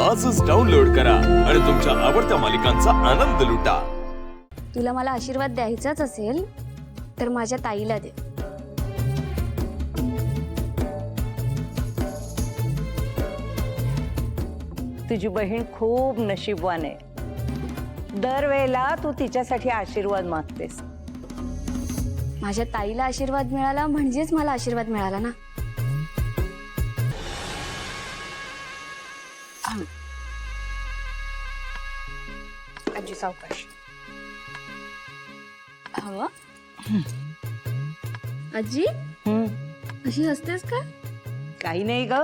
आजच डाउनलोड करा आणि तुमच्या आवडत्या मालिकांचा आनंद लुटा। तुला मला आशीर्वाद द्यायचाच असेल तर माझ्या ताईला दे। तुझी बहीण खूप नशीबवान आहे। दरवेळेला तू तिच्यासाठी आशीर्वाद मागतेस। माझ्या ताईला आशीर्वाद मिळाला म्हणजेच मला आशीर्वाद मिळाला ना। आजी सावकाश। हवा आजी अशी हसतेस का? काही नाही ग,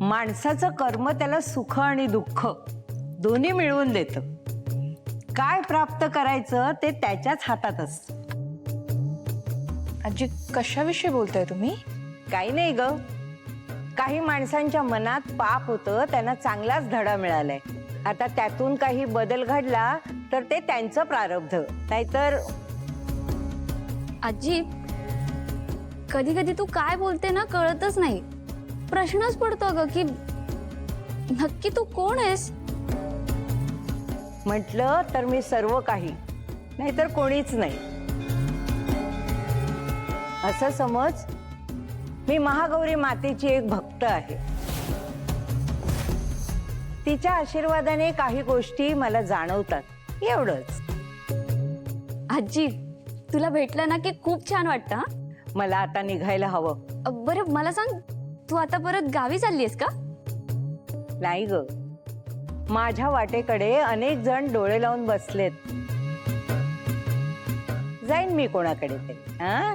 माणसाचं कर्म त्याला सुख आणि दुःख दोन्ही मिळवून देतं। काय प्राप्त करायचं ते त्याच्याच हातात असतं। आजी कशाविषयी बोलताय तुम्ही? काही नाही ग, काही माणसांच्या मनात पाप होतं, त्यांना चांगलाच धडा मिळालाय। आता त्यातून काही बदल घडला तर ते त्यांचं प्रारब्ध, नाहीतर आजी कधी कधी तू काय बोलते ना कळतच नाही। प्रश्नच पडतो ग की नक्की तू कोण आहेस? म्हटलं तर मी सर्व काही, नाहीतर कोणीच नाही। असं समज, मी महागौरी मातेची एक भक्त आहे। तिच्या आशीर्वादाने काही गोष्टी मला जाणवतात, एवढंच। आजी तुला भेटलं ना की खूप छान वाटतं हा? मला आता निघायला हवं। बरं मला सांग, तू आता परत गावी चाललीयस का? नाही ग, माझ्या वाटेकडे अनेक जण डोळे लावून बसलेत। जाईन मी कोणाकडे ते। हा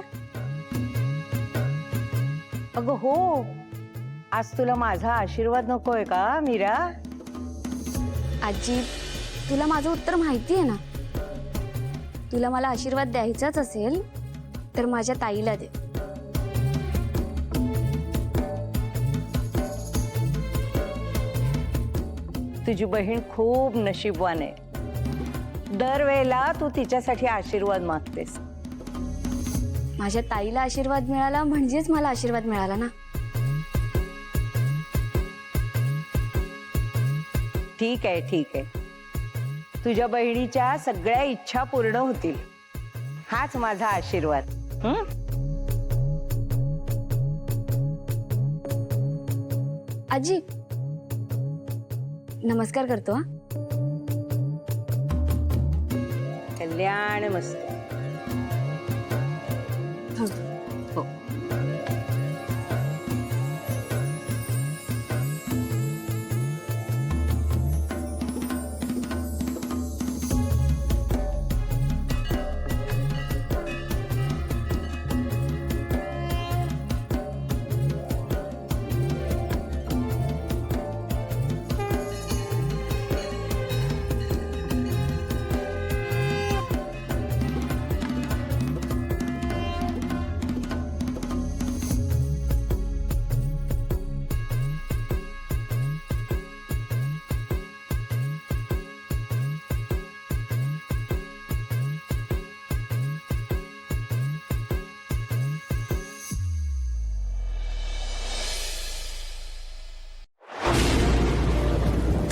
अगं हो, आज तुला माझा आशीर्वाद नकोय का मीरा? आजी तुला माझं उत्तर माहिती आहे ना। तुला मला आशीर्वाद द्यायचाच असेल तर माझ्या ताईला दे। तुझी बहीण खूप नशीबवान आहे। दरवेळेला तू तिच्यासाठी आशीर्वाद मागतेस। माझ्या ताईला आशीर्वाद मिळाला म्हणजेच मला आशीर्वाद मिळाला ना। ठीक आहे, ठीक आहे, तुझ्या बहिणीच्या सगळ्या इच्छा पूर्ण होतील, हाच माझा आशीर्वाद। आजी नमस्कार करतो हा। कल्याण मस्त। हो।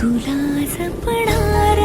तुला जपणार